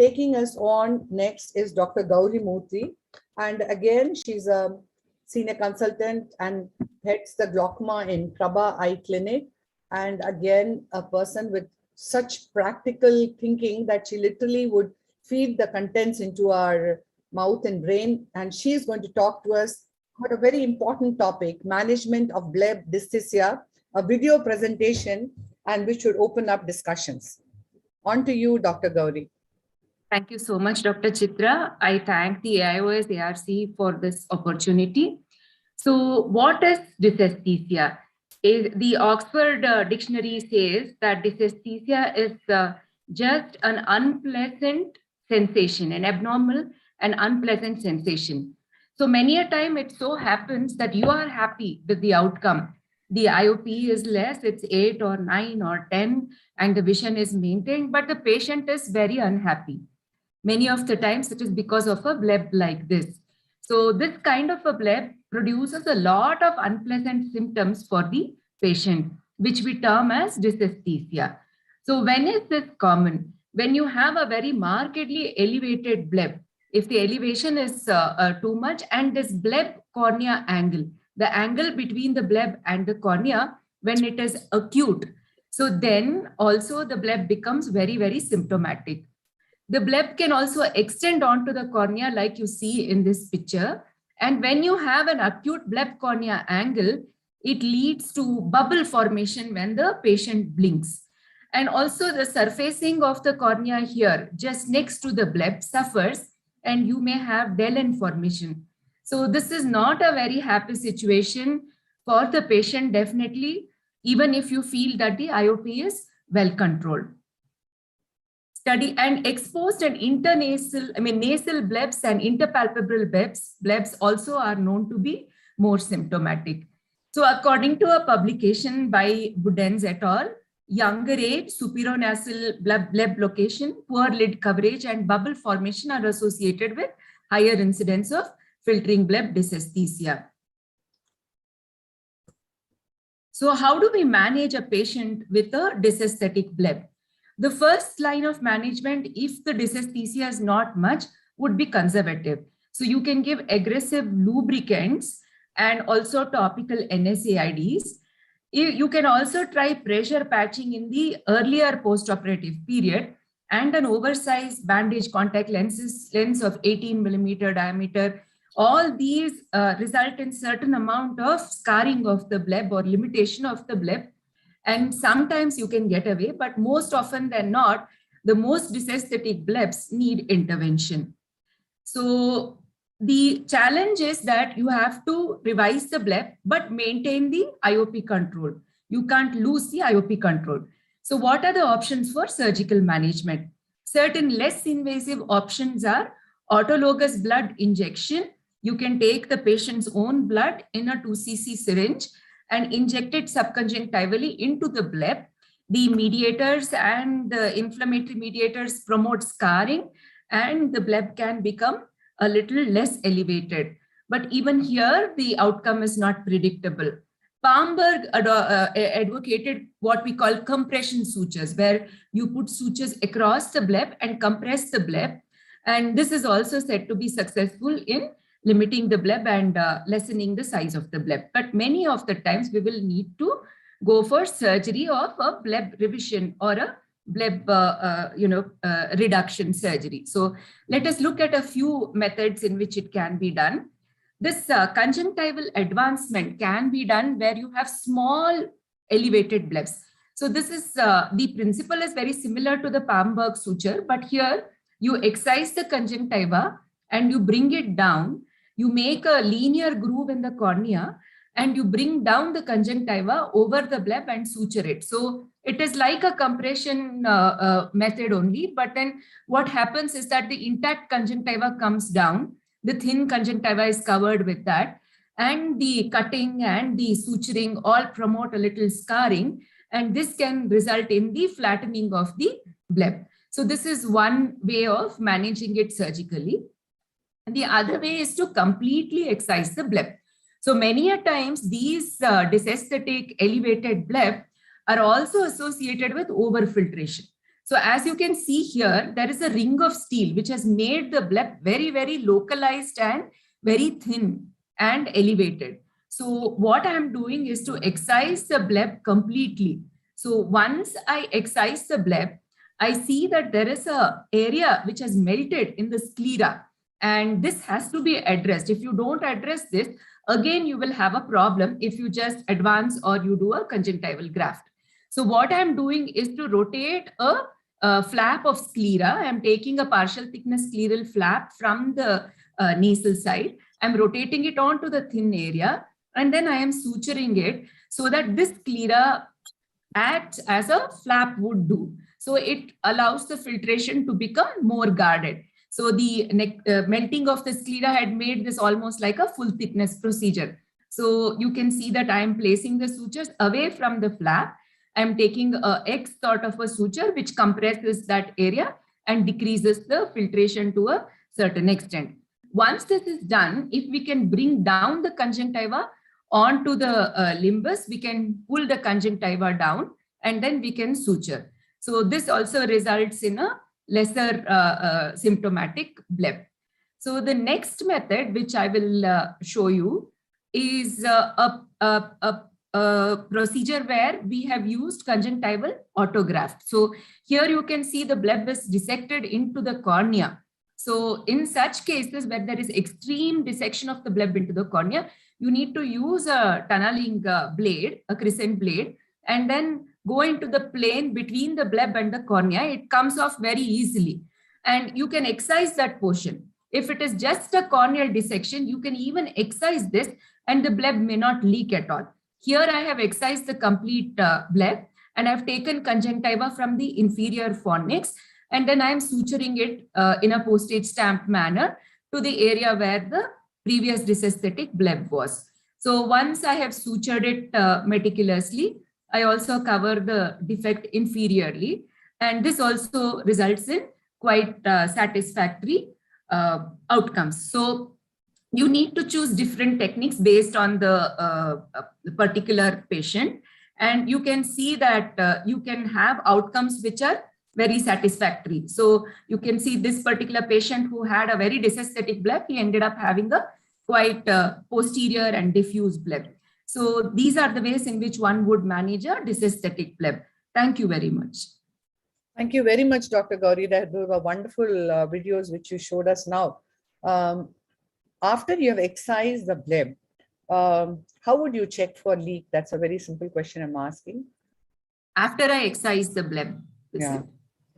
Taking us on next is Dr. Gauri Murthy. And again, she's a senior consultant and heads the glaucoma in Prabha Eye Clinic. And again, a person with such practical thinking that she literally would feed the contents into our mouth and brain. And she's going to talk to us about a very important topic, management of bleb dysesthesia, a video presentation, and which should open up discussions. On to you, Dr. Gauri. Thank you so much, Dr. Chitra. I thank the AIOS ARC for this opportunity. So what is dysesthesia? The Oxford Dictionary says that dysesthesia is just an unpleasant sensation, an abnormal and unpleasant sensation. So many a time it so happens that you are happy with the outcome. The IOP is less, it's 8 or 9 or 10, and the vision is maintained, but the patient is very unhappy. Many of the times it is because of a bleb like this. So this kind of a bleb produces a lot of unpleasant symptoms for the patient, which we term as dysesthesia. So when is this common? When you have a very markedly elevated bleb, if the elevation is too much, and this bleb cornea angle, the angle between the bleb and the cornea, when it is acute, so then also the bleb becomes very, very symptomatic. The bleb can also extend onto the cornea like you see in this picture. And when you have an acute bleb cornea angle, it leads to bubble formation when the patient blinks. And also the surfacing of the cornea here, just next to the bleb, suffers, and you may have Dellen formation. So this is not a very happy situation for the patient, definitely, even if you feel that the IOP is well controlled. Study and exposed and nasal blebs and interpalpebral blebs also are known to be more symptomatic. So according to a publication by Budens et al., younger age, superinasal bleb location, poor lid coverage, and bubble formation are associated with higher incidence of filtering bleb dysesthesia. So how do we manage a patient with a dysesthetic bleb? The first line of management, if the dysesthesia is not much, would be conservative. So you can give aggressive lubricants and also topical NSAIDs. You can also try pressure patching in the earlier postoperative period, and an oversized bandage contact lens of 18 millimeter diameter. All these result in certain amount of scarring of the bleb or limitation of the bleb. And sometimes you can get away, but most often than not, the most dysesthetic blebs need intervention. So the challenge is that you have to revise the bleb, but maintain the IOP control. You can't lose the IOP control. So what are the options for surgical management? Certain less invasive options are autologous blood injection. You can take the patient's own blood in a 2 cc syringe and inject it subconjunctivally into the bleb. The mediators and the inflammatory mediators promote scarring, and the bleb can become a little less elevated. But even here, the outcome is not predictable. Palmberg advocated what we call compression sutures, where you put sutures across the bleb and compress the bleb. And this is also said to be successful in limiting the bleb and lessening the size of the bleb. But many of the times we will need to go for surgery of a bleb revision or a bleb reduction surgery. So let us look at a few methods in which it can be done. This conjunctival advancement can be done where you have small elevated blebs. So this is the principle is very similar to the Palmberg suture, but here you excise the conjunctiva and you bring it down. You make a linear groove in the cornea and you bring down the conjunctiva over the bleb and suture it. So it is like a compression method only, but then what happens is that the intact conjunctiva comes down, the thin conjunctiva is covered with that, and the cutting and the suturing all promote a little scarring, and this can result in the flattening of the bleb. So this is one way of managing it surgically. And the other way is to completely excise the bleb. So many a times these dysesthetic elevated bleb are also associated with overfiltration. So as you can see here, there is a ring of steel which has made the bleb very, very localized and very thin and elevated. So what I'm doing is to excise the bleb completely. So once I excise the bleb, I see that there is a area which has melted in the sclera, and this has to be addressed. If you don't address this, again, you will have a problem if you just advance or you do a conjunctival graft. So what I'm doing is to rotate a flap of sclera. I'm taking a partial thickness scleral flap from the nasal side. I'm rotating it onto the thin area, and then I am suturing it so that this sclera acts as a flap would do. So it allows the filtration to become more guarded. So the melting of the sclera had made this almost like a full thickness procedure. So you can see that I am placing the sutures away from the flap. I'm taking a X sort of a suture which compresses that area and decreases the filtration to a certain extent. Once this is done, if we can bring down the conjunctiva onto the limbus, we can pull the conjunctiva down and then we can suture. So this also results in a lesser symptomatic bleb. So the next method, which I will show you, is a procedure where we have used conjunctival autograft. So here you can see the bleb is dissected into the cornea. So in such cases where there is extreme dissection of the bleb into the cornea, you need to use a tunneling blade, a crescent blade, and then go into the plane between the bleb and the cornea. It comes off very easily, and you can excise that portion. If it is just a corneal dissection, you can even excise this and the bleb may not leak at all. Here I have excised the complete bleb, and I've taken conjunctiva from the inferior fornix, and then I'm suturing it in a postage stamp manner to the area where the previous dysesthetic bleb was. So once I have sutured it meticulously, I also cover the defect inferiorly, and this also results in quite satisfactory outcomes. So you need to choose different techniques based on the particular patient, and you can see that you can have outcomes which are very satisfactory. So you can see this particular patient who had a very dysesthetic bleb, he ended up having a quite posterior and diffuse bleb. So these are the ways in which one would manage a dysesthetic bleb. Thank you very much. Thank you very much, Dr. Gauri. That were wonderful videos which you showed us now. After you have excised the bleb, how would you check for leak? That's a very simple question I'm asking. After I excise the bleb. Yeah.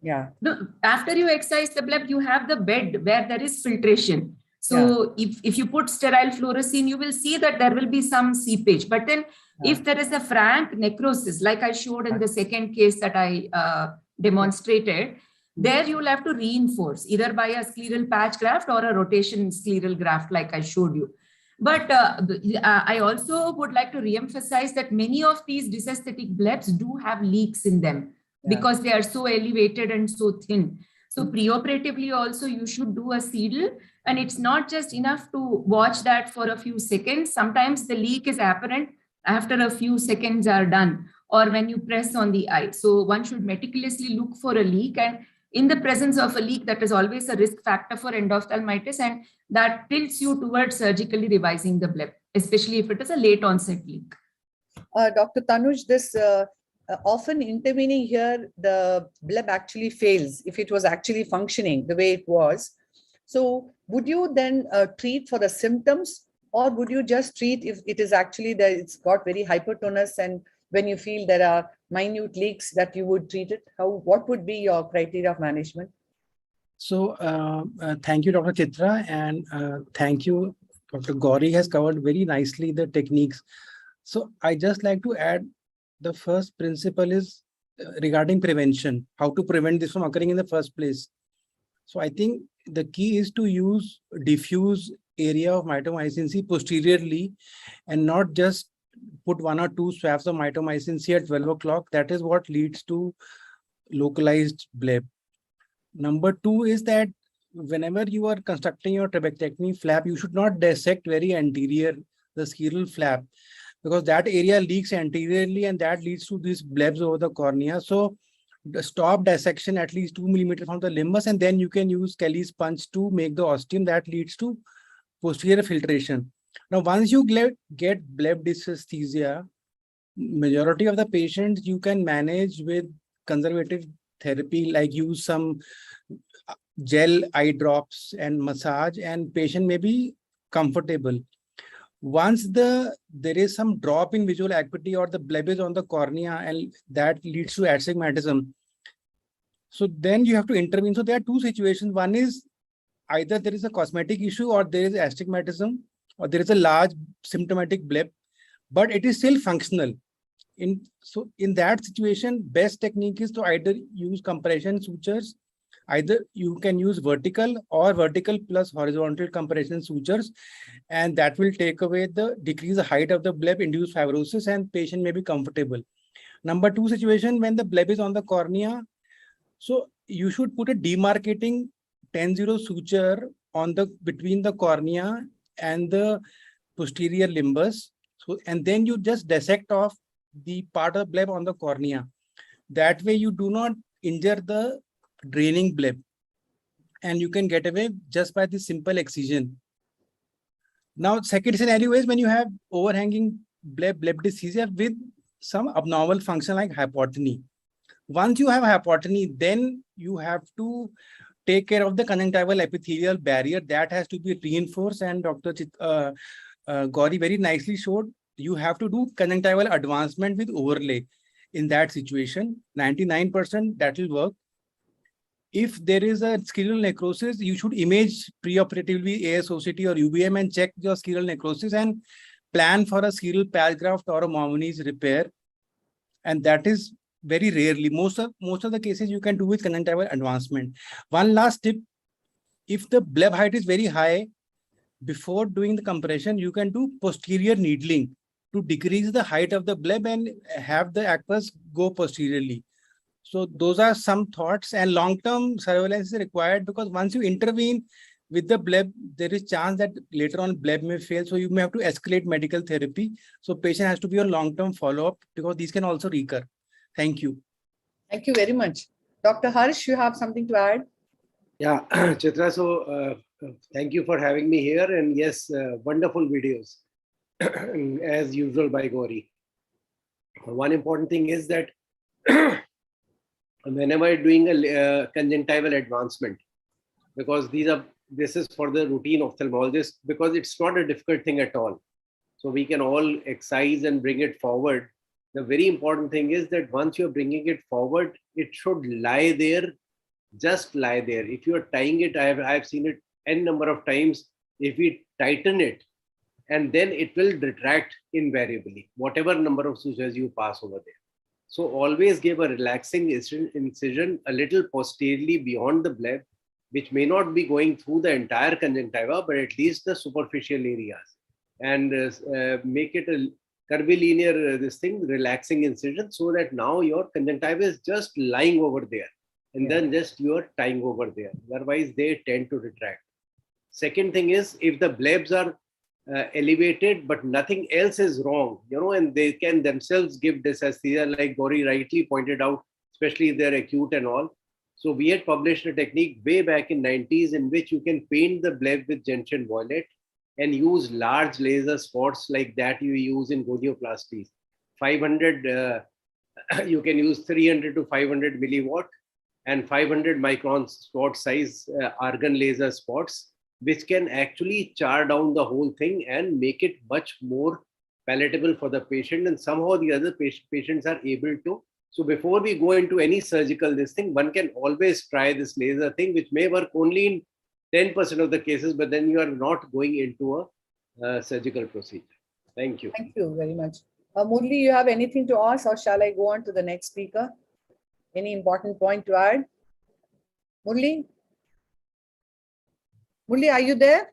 Yeah. No, after you excise the bleb, you have the bed where there is filtration. So if you put sterile fluorescein, you will see that there will be some seepage. But then if there is a frank necrosis, like I showed in the second case that I demonstrated, there you will have to reinforce either by a scleral patch graft or a rotation scleral graft like I showed you. But I also would like to reemphasize that many of these dysesthetic blebs do have leaks in them because they are so elevated and so thin. So preoperatively also you should do a Seidel, and it's not just enough to watch that for a few seconds. Sometimes the leak is apparent after a few seconds are done or when you press on the eye. So one should meticulously look for a leak, and in the presence of a leak, that is always a risk factor for endophthalmitis, and that tilts you towards surgically revising the bleb, especially if it is a late onset leak. Dr. Tanuj, this often intervening here, the bleb actually fails if it was actually functioning the way it was. So would you then treat for the symptoms, or would you just treat if it is actually that it's got very hypertonus, and when you feel there are minute leaks that you would treat it? What would be your criteria of management? So thank you, Dr. Chitra, and thank you. Dr. Gauri has covered very nicely the techniques. So I just like to add, the first principle is regarding prevention, how to prevent this from occurring in the first place. So I think the key is to use diffuse area of mitomycin C posteriorly and not just put 1 or 2 swabs of mitomycin C at 12 o'clock. That is what leads to localized bleb. Number 2 is that whenever you are constructing your trabectectomy flap, you should not dissect very anterior, the scleral flap, because that area leaks anteriorly and that leads to these blebs over the cornea. So stop dissection at least 2 millimeters from the limbus, and then you can use Kelly's punch to make the ostium that leads to posterior filtration. Now, once you get bleb dysesthesia, majority of the patients you can manage with conservative therapy, like use some gel eye drops and massage, and patient may be comfortable. Once there is some drop in visual acuity or the bleb is on the cornea and that leads to astigmatism, so then you have to intervene. So there are two situations. One is either there is a cosmetic issue or there is astigmatism or there is a large symptomatic bleb, but it is still functional. In that situation, best technique is to either use compression sutures. Either you can use vertical or vertical plus horizontal compression sutures, and that will decrease the height of the bleb, induce fibrosis, and patient may be comfortable. Number two situation, when the bleb is on the cornea, so you should put a demarcating 10-0 suture between the cornea and the posterior limbus. So, and then you just dissect off the part of bleb on the cornea. That way you do not injure the draining bleb, and you can get away just by this simple excision. Now, second scenario is when you have overhanging bleb dysesthesia with some abnormal function like hypotony. Once you have hypotony, then you have to take care of the conjunctival epithelial barrier that has to be reinforced, and Dr. Gauri very nicely showed you have to do conjunctival advancement with overlay. In that situation, 99% that will work. If there is a scleral necrosis, you should image preoperatively ASOCT or UBM and check your scleral necrosis and plan for a scleral patch graft or a Momonese repair. And that is very rarely. Most of the cases you can do with conjunctival advancement. One last tip: if the bleb height is very high, before doing the compression, you can do posterior needling to decrease the height of the bleb and have the aqueous go posteriorly. So those are some thoughts, and long-term surveillance is required, because once you intervene with the bleb, there is chance that later on bleb may fail. So you may have to escalate medical therapy. So patient has to be on long-term follow-up, because these can also recur. Thank you. Thank you very much. Dr. Harsh, you have something to add? Yeah, Chitra, so thank you for having me here. And yes, wonderful videos, as usual by Gauri. One important thing is that whenever doing a conjunctival advancement, because this is for the routine ophthalmologist, because it's not a difficult thing at all. So we can all excise and bring it forward. The very important thing is that once you're bringing it forward, it should lie there, just lie there. If you're tying it, I've seen it n number of times. If we tighten it, and then it will retract invariably, whatever number of sutures you pass over there. So always give a relaxing incision a little posteriorly beyond the bleb, which may not be going through the entire conjunctiva, but at least the superficial areas, and make it a curvilinear relaxing incision, so that now your conjunctiva is just lying over there, and then just you're tying over there. Otherwise, they tend to retract. Second thing is, if the blebs are elevated, but nothing else is wrong, and they can themselves give dysesthesia, like Gauri rightly pointed out, especially if they're acute and all. So we had published a technique way back in 90s in which you can paint the bleb with gentian violet and use large laser spots like that you use in gonioplasties. 500, you can use 300 to 500 milliwatt and 500 micron spot size argon laser spots, which can actually char down the whole thing and make it much more palatable for the patient. And somehow the other patients are able to. So before we go into any surgical one can always try this laser thing, which may work only in 10% of the cases, but then you are not going into a surgical procedure. Thank you. Thank you very much. Murli, you have anything to ask, or shall I go on to the next speaker? Any important point to add? Murli? Murli, are you there?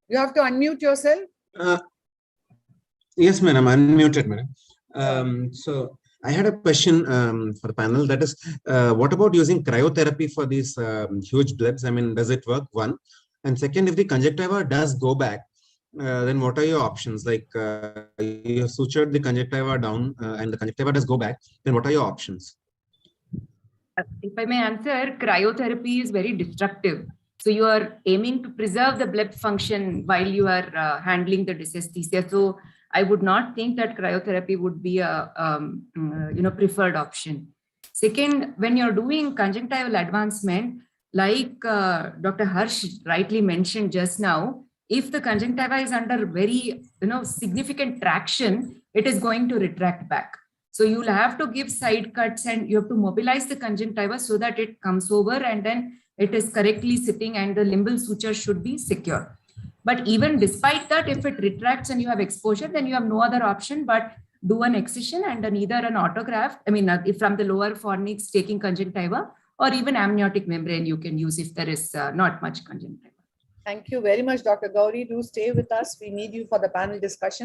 You have to unmute yourself. Yes, madam, unmuted, madam. So I had a question for the panel. That is, what about using cryotherapy for these huge blebs? I mean, does it work? One. And second, if the conjunctiva does go back, then what are your options? Like you sutured the conjunctiva down and the conjunctiva does go back, then what are your options? If I may answer, cryotherapy is very destructive. So you are aiming to preserve the bleb function while you are handling the dysesthesia. So I would not think that cryotherapy would be a preferred option. Second, when you're doing conjunctival advancement, like Dr. Harsh rightly mentioned just now, if the conjunctiva is under very significant traction, it is going to retract back. So you'll have to give side cuts and you have to mobilize the conjunctiva so that it comes over and then it is correctly sitting and the limbal suture should be secure. But even despite that, if it retracts and you have exposure, then you have no other option but do an excision and then either an autograft, if from the lower fornix taking conjunctiva, or even amniotic membrane you can use if there is not much conjunctiva. Thank you very much, Dr. Gauri. Do stay with us. We need you for the panel discussion.